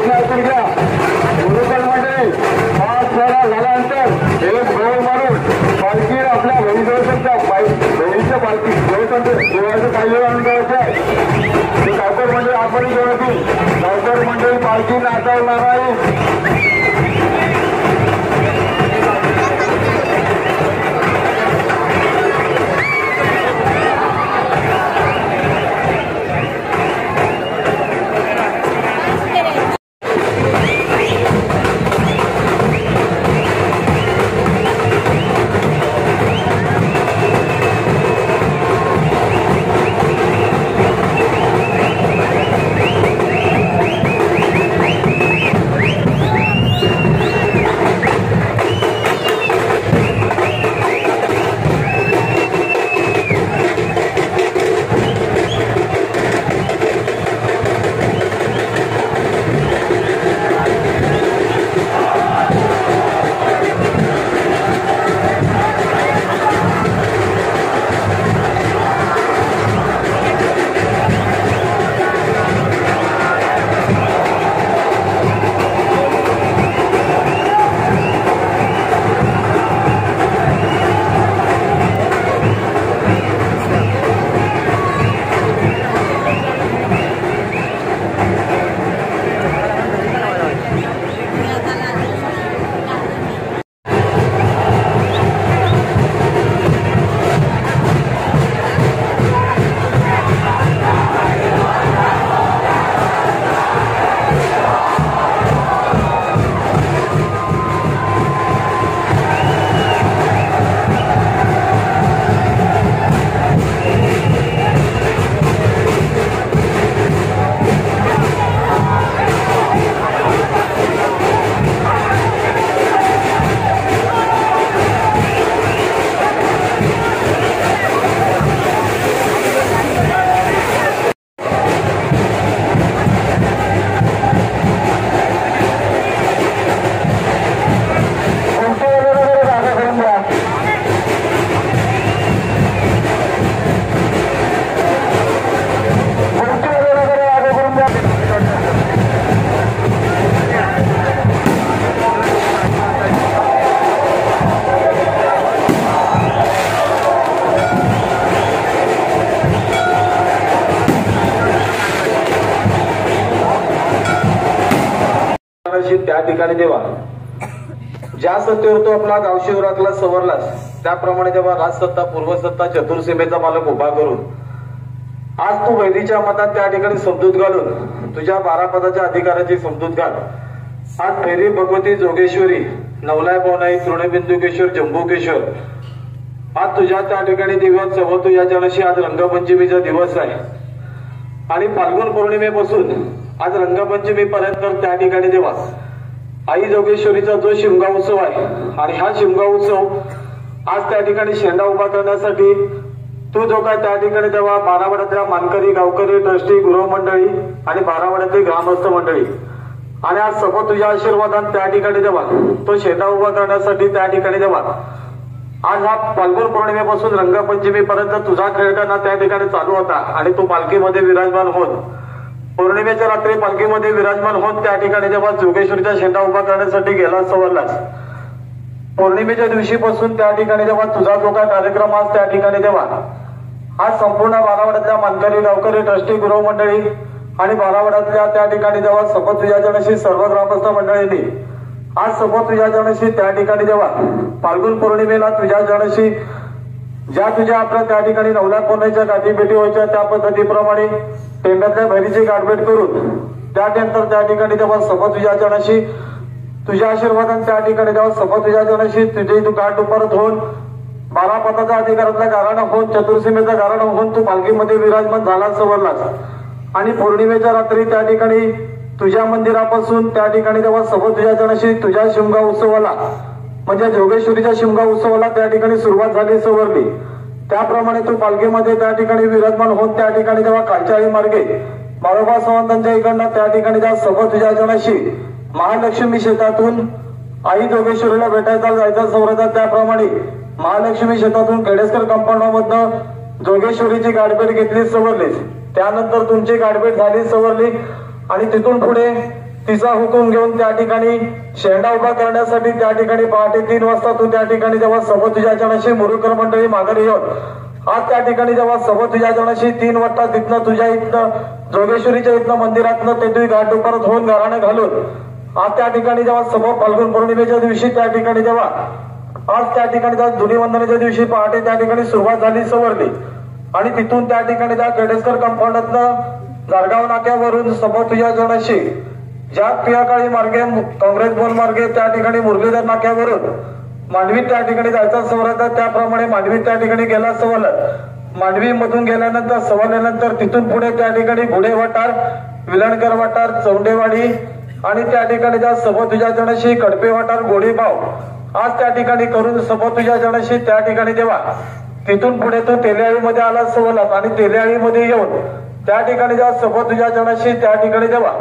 प्रश्न ऐकून घ्या. गुरुकुल मंडळी 5 फेरा झाल्यानंतर एक गोल मारून पालखी आपल्या घरी जाऊ शकता. घरीच्या पालखी देवाचं पाहिजे आणून द्यायचं आहे. ते गावकर मंडळी आपण जेवतील. गावकर मंडळी पालखी नाचवणार आहे. त्या ठिकाणी देवा. ज्या सत्तेवर तो आपला गावशिवरातला सवरलास त्याप्रमाणे जेव्हा राजसत्ता पूर्वसत्ता चतुर्सीमेचा मालक उभा करून आज तू वैदीच्या मतात त्या ठिकाणी समजूत घालून तुझ्या 12 पदाच्या अधिकाराची समजूत घाल. आज फेरी भगवती जोगेश्वरी नवलाय पवनाई तृणबिंदुकेश्वर जंबुकेश्वर आज तुझ्या त्या ठिकाणी दिवस सव तुझ्या जनाशी आज रंगपंचमीचा दिवस आहे आणि फाल्गुन पौर्णिमेपासून आज रंगपंचमी पर्यंत त्या ठिकाणी देवा आई जोगेश्वरीचा जो शिमगा उत्सव आहे आणि हा शिमगा उत्सव आज त्या ठिकाणी शेंडा उभा करण्यासाठी तू जो काय त्या ठिकाणी तेव्हा 12 वाड्यातल्या मानकरी गावकरी ट्रस्टी गृहमंडळी आणि 12 वाड्यातली ग्रामस्थ मंडळी आणि आज सोबत तुझ्या आशीर्वादात त्या ठिकाणी देवा तो शेंडा उभा करण्यासाठी त्या ठिकाणी देवा आज हा फाल्गुन पौर्णिमेपासून रंगपंचमी पर्यंत तुझा खेळताना त्या ठिकाणी चालू होता आणि तू पालखीमध्ये विराजमान होत पौर्णिमेच्या रात्री पालखीमध्ये विराजमान होत त्या ठिकाणी जेव्हा जोगेश्वरीचा शेंडा उभा करण्यासाठी गेला सवरलास. पौर्णिमेच्या दिवशीपासून त्या ठिकाणी जेव्हा तुझा जो काय कार्यक्रम आज त्या ठिकाणी तेव्हा आज संपूर्ण 12 वाड्यातल्या मानकरी गावकरी ट्रस्टी गृहमंडळी आणि 12 वाड्यातल्या त्या ठिकाणी जेव्हा सोबत तुझ्या जनाशी सर्व ग्रामस्थ मंडळींनी आज सोबत तुझ्या जनाशी त्या ठिकाणी जेव्हा फाल्गुन पौर्णिमेला तुझ्या जनाशी ज्या तुझ्या आपल्या त्या ठिकाणी नवलाख पौर्णिमेच्या गाठीभेटी व्हायच्या त्या पद्धतीप्रमाणे टेंब्यातल्या भैरीची गाठभेट करून त्यानंतर त्या ठिकाणी जेव्हा सोबत तुझ्या जनाशी तुझ्या आशीर्वादाने त्या ठिकाणी जेव्हा सोबत तुझ्या जनाशी तुझी तू गाठ परत होऊन 12 पदाचा अधिकारातल्या गाराणा होऊन चतुर्सीमेचा गाराणा होऊन तू पालखीमध्ये विराजमान झाला सवरलास आणि पौर्णिमेच्या रात्री त्या ठिकाणी तुझ्या मंदिरापासून त्या ठिकाणी जेव्हा सोबत तुझ्या जनाशी तुझ्या शिमगा उत्सवाला म्हणजे जोगेश्वरीच्या शिमगा उत्सवाला त्या ठिकाणी सुरुवात झाली सवरली. त्याप्रमाणे तू पालखीमध्ये त्या ठिकाणी विराजमान होत त्या ठिकाणी जेव्हा कालचाळी मार्गे बाळोबा सावंतांच्या इकडनं त्या ठिकाणी जेव्हा सोबत तुझ्या जनाशी महालक्ष्मी शेतातून आई जोगेश्वरीला भेटायचा जायचा सवरता त्याप्रमाणे महालक्ष्मी शेतातून केडेस्कर कंपाऊंडमधनं जोगेश्वरीची गाठभेट घेतली सवरली. त्यानंतर तुमची गाठभेट झाली सवरली आणि तिथून पुढे तिचा हुकूम घेऊन त्या ठिकाणी शेंडा उभा करण्यासाठी त्या ठिकाणी पहाटे 3 वाजता तू त्या ठिकाणी जेव्हा सोबत तुझ्या जनाशी मुरुकर मंडळी माघारी येऊन आज त्या ठिकाणी जेव्हा सोबत तुझ्या जनाशी 3 वाजता तिथनं तुझ्या इथनं जोगेश्वरीच्या इथनं मंदिरातनं ते तुझी घाट परत होऊन घराणं घालून आज त्या ठिकाणी जेव्हा समोर फाल्गुन पौर्णिमेच्या दिवशी त्या ठिकाणी जेव्हा आज त्या ठिकाणी त्या धुलीवंदनाच्या दिवशी पहाटे त्या ठिकाणी सुरुवात झाली सवरली आणि तिथून त्या ठिकाणी त्या केडेस्कर कंपाऊंडातनं गारगाव नाक्यावरून समोर तुझ्या जनाशी ज्या पियाकाळी मार्गे काँग्रेस बोल मार्गे त्या ठिकाणी मुरलीधर नाक्यावरून मांडवी त्या ठिकाणी जायचा सवरत त्याप्रमाणे मांडवी त्या ठिकाणी गेला सवरलं मांडवी मधून गेल्यानंतर सवरल्यानंतर तिथून पुढे त्या ठिकाणी गुढे वाटार विलणकर वाटार चौंडेवाडी आणि त्या ठिकाणी त्या सोबत तुझ्या जणाशी कडपे वाटार गोडीबाव आज त्या ठिकाणी करून सोबत तुझ्या जणाशी त्या ठिकाणी जेव्हा तिथून पुढे तो तेलियाळीमध्ये आला सवरलास आणि तेलियाळीमध्ये येऊन त्या ठिकाणी ज्या सोबत तुझ्या जणाशी त्या ठिकाणी जेव्हा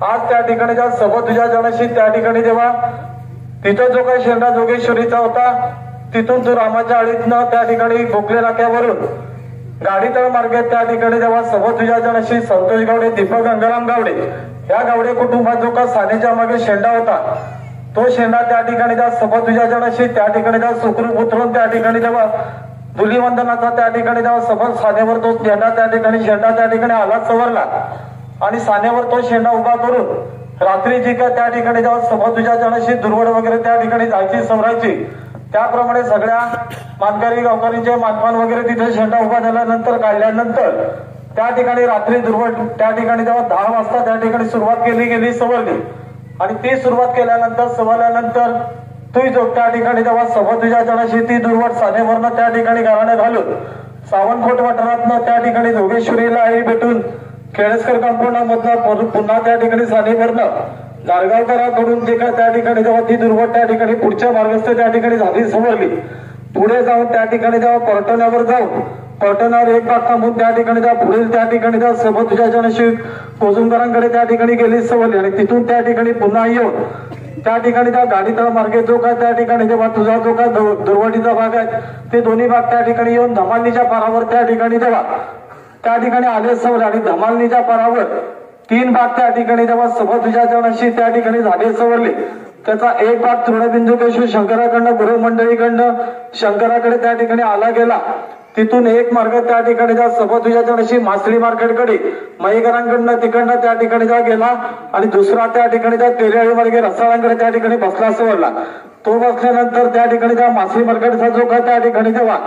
आज त्या ठिकाणी ज्या सोबत तुझ्या जणाशी त्या ठिकाणी जेव्हा तिथं जो काही शेंडा जोगेश्वरीचा होता तिथून तो रामाच्या आळीतनं त्या ठिकाणी गोखले नाक्यावरून गाडीतळ मार्गे त्या ठिकाणी जेव्हा सोबत तुझ्या जणाशी संतोष गावडे दीपक गंगाराम गावडे या गावडे कुटुंबात जो का सानेच्या मागे शेंडा होता तो शेंडा त्या ठिकाणी त्या सोबत तुझ्या जणाशी त्या ठिकाणी त्या सुखरूप उतरून त्या ठिकाणी जेव्हा धुलीवंदनाचा त्या ठिकाणी जेव्हा सोबत सानेवर तो शेंडा त्या ठिकाणी आला सवरला आणि सानेवर तो शेंडा उभा करून रात्री जी काय त्या ठिकाणी जेव्हा सोबत तुझ्या जणाशी दुर्वड वगैरे त्या ठिकाणी जायची सवरायची त्याप्रमाणे सगळ्या मानकरी गावकरींचे मानपान वगैरे तिथे शेंडा उभा झाल्यानंतर काढल्यानंतर त्या ठिकाणी रात्री दुर्वड त्या ठिकाणी जेव्हा 10 वाजता त्या ठिकाणी सुरुवात गेली सवरली आणि ती सुरुवात केल्यानंतर सवरल्यानंतर तू जो त्या ठिकाणी जेव्हा सोबत तुझ्या जणाशी ती दुर्वड सानेवरनं त्या ठिकाणी गाराणं घालून सावनकोट वाठारातनं त्या ठिकाणी जोगेश्वरीला आई भेटून केळसकर कंपाऊंडामधनं पुन्हा त्या ठिकाणी सानेवरनं गारगावकरांकडून जे काय त्या ठिकाणी जेव्हा ती दुर्वट त्या ठिकाणी पुढच्या मार्गस्थ त्या ठिकाणी झाली समोरली पुढे जाऊन त्या ठिकाणी जेव्हा पर्यटनावर जाऊन पर्यटनावर एक भाग थांबून त्या ठिकाणी जेव्हा पुढील त्या ठिकाणी जेव्हा सोबत तुझ्या जणाशी कोजुमकरांकडे त्या ठिकाणी गेली सवरली आणि तिथून त्या ठिकाणी पुन्हा येऊन त्या ठिकाणी त्या गाडीतळ मार्गे जो काय त्या ठिकाणी जेव्हा तुझा जो काय दुर्वटीचा भाग आहे ते दोन्ही भाग त्या ठिकाणी येऊन धमालनीच्या पारावर त्या ठिकाणी जेव्हा त्या ठिकाणी आले सवरले आणि धमालनीच्या पारावर 3 भाग त्या ठिकाणी जेव्हा सोबत तुझ्या जणाशी त्या ठिकाणी झाले सवरले त्याचा एक भाग तृणबिंदुकेश्वर शंकराकडनं गुरु मंडळीकडनं शंकराकडे त्या ठिकाणी आला गेला तिथून एक मार्ग त्या ठिकाणी ज्या सोबत तुझ्या जणाशी मासळी मार्केटकडे मयेकरांकडनं तिकडनं त्या ठिकाणी जा गेला आणि दुसरा त्या ठिकाणी त्या तेलियाळी मार्गे रसाळांकडे त्या ठिकाणी बसला सवरला तो बसल्यानंतर त्या ठिकाणी त्या मासळी मार्केटचा जो काय त्या ठिकाणी जेव्हा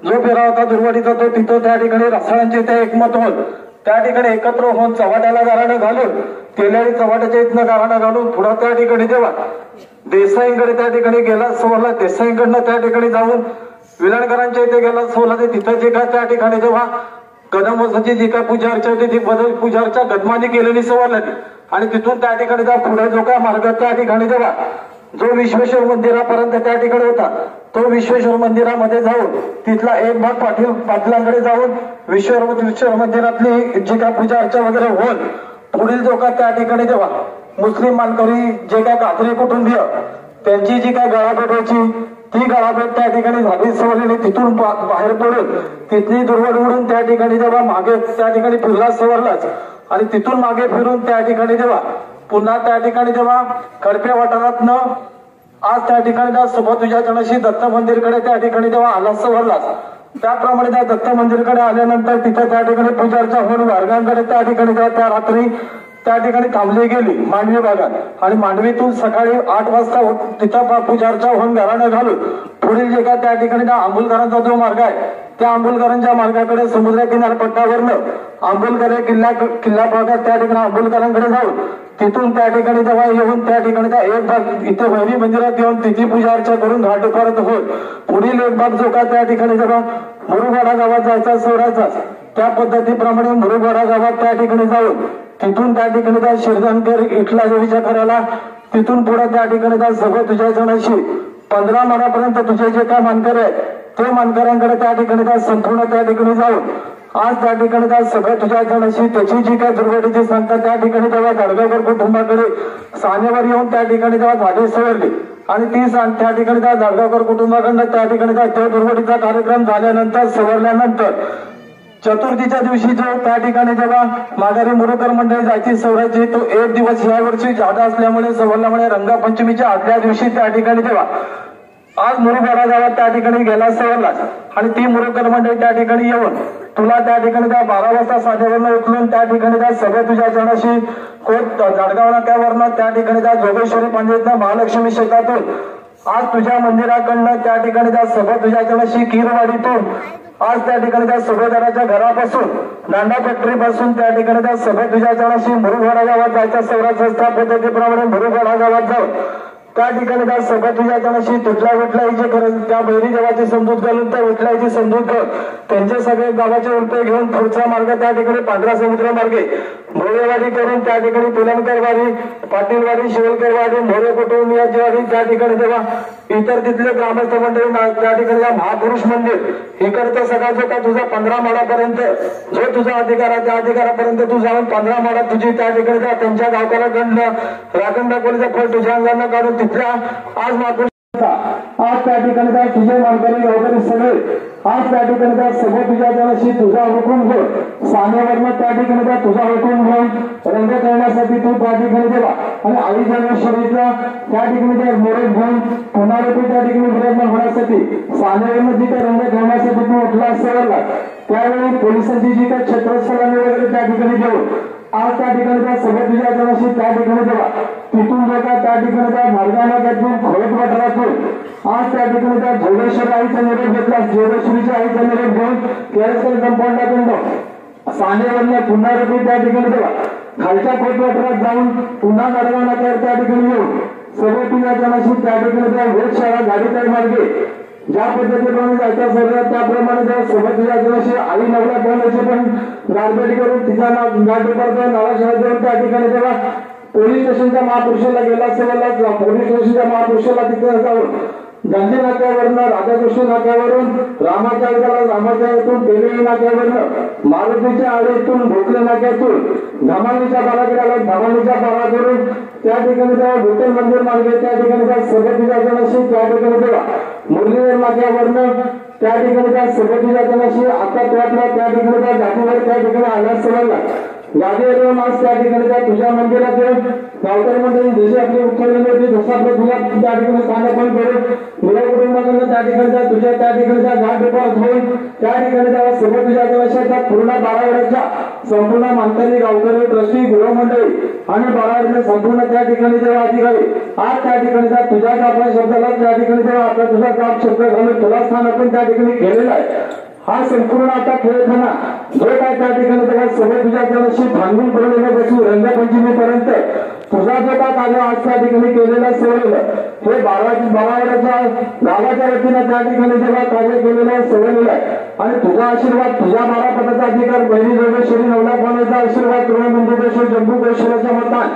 जो फेरा होता दुर्वाडीचा तो तिथं त्या ठिकाणी रसाळांचे त्या एकमत होऊन त्या ठिकाणी एकत्र होऊन चव्हाट्याला गाराणं घालून तेलियाळी चव्हाट्याच्या इथनं गाराणं घालून पुढं त्या ठिकाणी जेव्हा देसाईंकडे त्या ठिकाणी गेला सवरला देसाईंकडनं त्या ठिकाणी जाऊन विलणकरांच्या इथे गेला सवरला ते तिथं जे काय त्या ठिकाणी जेव्हा कदमवसाची जी काय पूजा अर्चा होती ती बदल पूजा अर्चा गदमानी केलेली सवरला आणि तिथून त्या ठिकाणी जेव्हा पुढे जो काय मार्ग त्या ठिकाणी जेव्हा जो विश्वेश्वर मंदिरापर्यंत त्या ठिकाणी होता तो विश्वेश्वर मंदिरामध्ये जाऊन तिथला एक भाग पाटलांकडे जाऊन विश्वेश्वर मंदिरातली जी काय पूजा अर्चा वगैरे होऊन पुढील जो काय त्या ठिकाणी जेव्हा मुस्लिम मानकरी जे काय गात्री कुटुंबीय त्यांची जी काय गळाभेट व्हायची ती गळाभेट त्या ठिकाणी झाली सवरलेली तिथून बाहेर पडून तिथली दुर्वड उडून त्या ठिकाणी जेव्हा मागे त्या ठिकाणी फिरला सवरलाच आणि तिथून मागे फिरून त्या ठिकाणी जेव्हा पुन्हा त्या ठिकाणी जेव्हा कडप्या वाठारातनं आज त्या ठिकाणी त्या सोबत तुझ्या जणाशी दत्त मंदिरकडे त्या ठिकाणी जेव्हा आला सवरलास त्याप्रमाणे त्या दत्त मंदिरकडे आल्यानंतर तिथे त्या ठिकाणी पूजार्चा होऊन वारगांकडे त्या ठिकाणी त्या रात्री त्या ठिकाणी थांबली गेली मांडवी भागात आणि मांडवीतून सकाळी 8 वाजता तिथं पूजार्चा होऊन घराणं घालून पुढील जे काय त्या ठिकाणी त्या आंबुलकरांचा जो मार्ग आहे त्या आंबुलकरांच्या मार्गाकडे समुद्र किनारपट्ट्यावरनं आंबुलकर किल्ला भागात त्या ठिकाणी आंबुलकरांकडे जाऊन तिथून त्या ठिकाणी जेव्हा येऊन त्या ठिकाणी त्या एक भाग इथे वैरी मंदिरात येऊन तिची पूजा अर्चा करून घाट परत होत पुढील एक भाग जो काय त्या ठिकाणी जेव्हा मुरुगवाडा गावात जायचा सोडायचा त्या पद्धतीप्रमाणे मुरुगवाडा गावात त्या ठिकाणी जाऊन तिथून त्या ठिकाणी त्या शिरधनकर इथला देवीच्या घराला तिथून पुढे त्या ठिकाणी त्या सगळं तुझ्या जणाशी 15 महिन्यापर्यंत तुझे जे काय मानकर आहे ते मानकरांकडे त्या ठिकाणी त्या संपूर्ण त्या ठिकाणी जाऊन आज त्या ठिकाणी त्या सगळं तुझ्या जणाशी त्याची जी काय दुर्घटनेची सांगतात त्या ठिकाणी जेव्हा गाडगावकर कुटुंबाकडे सानेवर येऊन त्या ठिकाणी जेव्हा झाली सवरली आणि ती त्या ठिकाणी त्या गाडगावकर कुटुंबाकडनं त्या ठिकाणी त्या दुर्घटनेचा कार्यक्रम झाल्यानंतर सवरल्यानंतर चतुर्थीच्या दिवशी जो त्या ठिकाणी जेव्हा माघारी मुरुकर मंडळी जायची सवरायची तो एक दिवस या वर्षी जादा असल्यामुळे सवरल्यामुळे रंगपंचमीच्या आदल्या दिवशी त्या ठिकाणी जेव्हा आज मुरुगडा गावात त्या ठिकाणी गेला सवरलाच आणि ती मुरुकर मंडळी त्या ठिकाणी येऊन तुला त्या ठिकाणी त्या 12 वाजता साध्यावरनं उचलून त्या ठिकाणी त्या सभा तुझ्या चरणाशी कोट जाडगाव नाक्यावरनं त्या ठिकाणी त्या जोगेश्वरी पंचायतनं महालक्ष्मी शेतातून आज तुझ्या मंदिराकडनं त्या ठिकाणी त्या सभा तुझ्या चरणाशी कीरवाडीतून आज त्या ठिकाणी त्या सभेदाराच्या घरापासून दांडा फॅक्टरी पासून त्या ठिकाणी त्या सभा तुझ्या चरणाशी मुरुगडा गावात जायच्या सौराज संस्था पद्धतीप्रमाणे मुरुगडा गावात जाऊन त्या ठिकाणी त्या सभा तुझ्या चरणाशी विठलाईची गरज त्या बैरी देवाची समजूत घालून त्या विठलाईची समजूत घेऊन त्यांचे सगळे गावाचे उलटे घेऊन पुढचा मार्ग त्या ठिकाणी पांढरा समुद्र मार्गे भोरेवाडी करून त्या ठिकाणी पुलनकरवाडी पाटीलवाडी शिवलकरवाडी मोरे कुटुंबियाची वाडी त्या ठिकाणी जेव्हा इतर तिथले ग्रामस्थ मंडळी त्या ठिकाणी महापुरुष मंदिर इकडचं सगळं का तुझा 15 माळापर्यंत जो तुझा अधिकार आहे त्या अधिकारापर्यंत तू जाऊन 15 माळा तुझी त्या ठिकाणी त्यांच्या गावकऱ्याकडनं राखण दाखवल्याचं फळ तुझ्या अंगानं काढून तिथल्या आज महापुरुष आज त्या ठिकाणी त्या तुझे मालकरी वगैरे सगळे आज त्या ठिकाणी त्या सभा तुझ्या जनाशी तुझा हुकूम घेऊन सानेवरनं त्या ठिकाणी त्या तुझा हुकूम घेऊन रंग करण्यासाठी तू त्या ठिकाणी जेव्हा आणि आई जन्मेश्वरीचा त्या ठिकाणी त्या मोरे घेऊन पुनरावृत्ती त्या ठिकाणी प्रयत्न होण्यासाठी सानेवरनं जिथे रंग ठेवण्यासाठी तू उठला असेल त्यावेळी पोलिसांची जी काही क्षेत्रस्थळाने वगैरे त्या ठिकाणी घेऊन आज त्या ठिकाणी त्या सभा तुझ्या जनाशी त्या ठिकाणी जेव्हा तिथून जे का त्या ठिकाणी त्या मार्गाला त्यातून खोट वाटरातून आज त्या ठिकाणी त्या जोगेश्वरी आईचा निरोप घेतला जोगेश्वरीच्या आईचा निरोप घेऊन केळकर कंपाऊंडातून सानेवरनं पुनरावृत्ती त्या ठिकाणी जेव्हा खालच्या खोट वाटरात जाऊन पुन्हा मार्गाला त्या ठिकाणी येऊन सभा तुझ्या जनाशी त्या ठिकाणी त्या वेधशाळा गाडीतळ मार्गे ज्या पद्धतीप्रमाणे जायच्या सगळ्या त्याप्रमाणे त्या सभा तुझ्या जनाशी आई नवरा बोलायची पण गाडबेडी करून तिचा गाडी करतो नावाशाळा देऊन त्या ठिकाणी जेव्हा पोलीस स्टेशनच्या महापुरुषाला गेला असेल पोलीस स्टेशनच्या महापुरुषाला तिथे जाऊन गांधी नाक्यावरनं राधाकृष्ण नाक्यावरून रामाच्या रामाच्या तेलई नाक्यावरनं मारुतीच्या आडीतून भोकले नाक्यातून धमालीच्या पाराकडे आला धमालीच्या पाराकडून त्या ठिकाणी जेव्हा विठ्ठल मंदिर मार्गे त्या ठिकाणी त्या सभेच्या जनाशी त्या ठिकाणी जेव्हा मुरलीधर नाक्यावरनं त्या ठिकाणी त्या सभेच्या जनाशी आता त्या ठिकाणी त्या गाडीवर त्या ठिकाणी आल्यास सवयला गाडीवर आज त्या ठिकाणी त्या तुझ्या मंदिरात गावकर मंडळी जशी आपली उठवलेली होती जसं आपलं तुला त्या ठिकाणी स्थानापन करून मुला कुटुंबाकडनं त्या ठिकाणी तुझ्या त्या ठिकाणी त्या घाट डिपास होऊन त्या ठिकाणी त्या सभा तुझ्या जनाच्या पूर्ण 12 वर्षाच्या संपूर्ण मानकरी गावकरी ट्रस्टी गृहमंडळी आणि 12 वर्ष संपूर्ण त्या ठिकाणी जेव्हा अधिकारी आज त्या ठिकाणी त्या तुझ्या आपल्या शब्दाला त्या ठिकाणी जेव्हा आपला तुझा काम शब्द घालून तुला स्थानापन त्या ठिकाणी केलेला आहे हा संपूर्ण आता खेळताना जो काय त्या ठिकाणी तेव्हा सभा तुझ्या जनाशी भांडून पडलेल्यापासून रंगपंचमीपर्यंत तुझा जो काय कार्य आज त्या ठिकाणी केलेला सवयलं हे 12 वर्षाच्या गावाच्या वतीनं त्या ठिकाणी जेव्हा कार्य केलेलं सवयलेलं आहे आणि तुझा आशीर्वाद तुझ्या 12 पदाचा अधिकार बहिणी जोगेश्वरी नवला पाण्याचा आशीर्वाद तुळजाभवानी जम्बू गोश्वराच्या मतान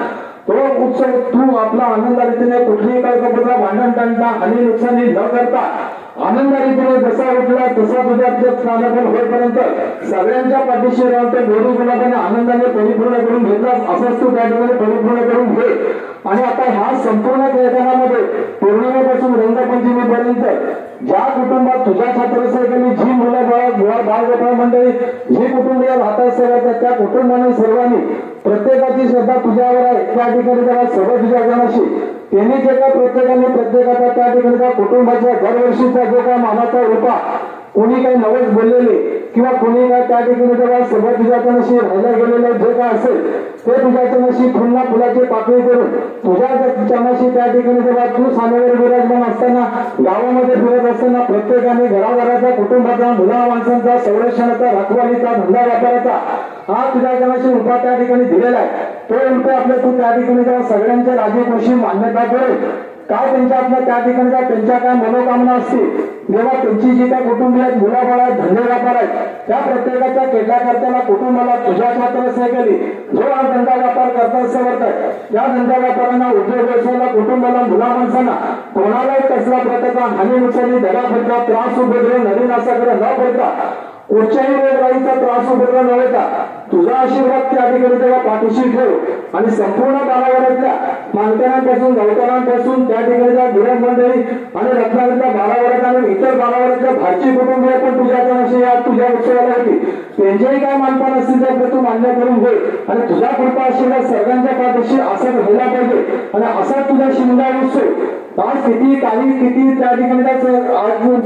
तो उत्सव तू आपला आनंद रीतीने कुठलीही कल्पना भांडण तांडा हानी नुकसानी न करता आनंदाने जसा उठला तसा तुझ्या स्थानापन होईपर्यंत सगळ्यांच्या पाठीशी राहून ते गोडी गुलाबाने आनंदाने परिपूर्ण करून घेतलास असंच तू त्या ठिकाणी परिपूर्ण करून घे आणि आता ह्या संपूर्ण खेळतानामध्ये पौर्णिमेपासून रंगपंचमीपर्यंत ज्या कुटुंबात तुझ्या छात्रसैनिकांनी जी मुलं बाळगोपाळ मंडळी जी कुटुंबीय राहतात सर्व त्या कुटुंबाने सर्वांनी प्रत्येकाची श्रद्धा तुझ्यावर आहे त्या ठिकाणी त्याला सगळं तुझ्या जनाशी त्यांनी जे काय प्रत्येकाचा त्या ठिकाणी त्या कुटुंबाच्या दरवर्षीचा जो काय मानाचा रूपा कोणी काही नवस बोललेले किंवा कोणी काय त्या ठिकाणी जेव्हा सभा तुझ्या जनाशी राहिल्या गेलेले जे काय असेल ते तुझ्या जनाशी पुन्हा फुलाची पाकळी करून तुझ्या जनाशी त्या ठिकाणी जेव्हा तू सानेवर विराजमान असताना गावामध्ये फिरत असताना प्रत्येकाने घराघराचा कुटुंबाचा मुला माणसांचा संरक्षणाचा रखवालीचा धंदा व्यापाराचा हा तुझ्या जनाशी रूपा त्या ठिकाणी दिलेला आहे तो रूप आपल्या तू त्या ठिकाणी जेव्हा सगळ्यांच्या राजी खुशी मान्यता करून काय त्यांच्या आपल्या त्या ठिकाणी त्यांच्या काय मनोकामना असतील जेव्हा त्यांची जी काय कुटुंबीय आहेत मुलाबाळ आहेत धंदे व्यापार आहेत त्या प्रत्येकाच्या केल्याकर्त्याला कुटुंबाला तुझ्या मात्र केली जो हा धंदा व्यापार करता समर्थ आहे त्या धंदा व्यापाऱ्यांना उद्योग व्यवसायाला कुटुंबाला मुला माणसांना कोणालाही कसला प्रकारचा हानी नुकसानी धडाफडका त्रास उपद्रव नवीन असाकडे न पडता कुठच्याही रोगराईचा त्रास उपद्रव न होता तुझा आशीर्वाद त्या ठिकाणी तेव्हा पाठीशी ठेव आणि संपूर्ण गावावरातल्या मानकरांपासून गावकरांपासून त्या ठिकाणच्या गिरण मंडळी आणि रत्नागिरीच्या बारावरत आणि इतर बारावरच्या भाची कुटुंबीय पण तुझ्याकडे या तुझ्या उत्सवाला होती. त्यांचेही काय मानपान असतील तर तू मान्य करून घे आणि तुझा कृपा असलेल्या सर्वांच्या पाठीशी असं राहिला पाहिजे आणि असा तुझा शिमगा उत्सव आज किती काही किती त्या ठिकाणी आज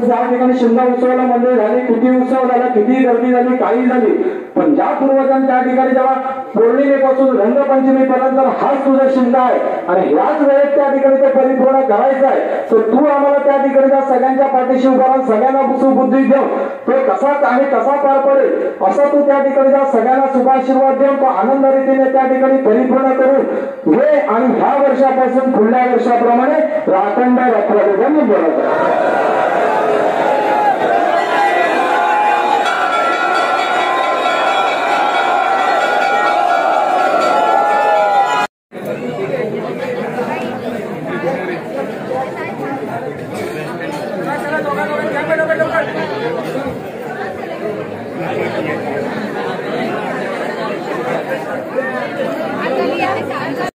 त्या ठिकाणी शिमगा उत्सवाला मंडळी झाली, किती उत्सव झाला, किती गर्दी झाली, काही झाली, पण ज्या पूर्वजांनी त्या ठिकाणी जेव्हा पौर्णिमेपासून रंगपंचमीपर्यंत हाच तुझा शिमगा आहे आणि ह्याच वेळेत त्या ठिकाणी ते परिपूर्ण करायचं आहे, तर तू आम्हाला त्या ठिकाणी सगळ्यांच्या पाठीशी उभा राहून सगळ्यांना सुबुद्धी देऊन तो कसा आणि कसा पार पडेल असा तू त्या ठिकाणी सगळ्यांना शुभाशीर्वाद देऊन तो आनंद रीतीने त्या ठिकाणी परिपूर्ण करून घे आणि ह्या वर्षापासून पुढल्या वर्षाप्रमाणे राखंड रात्र बोलत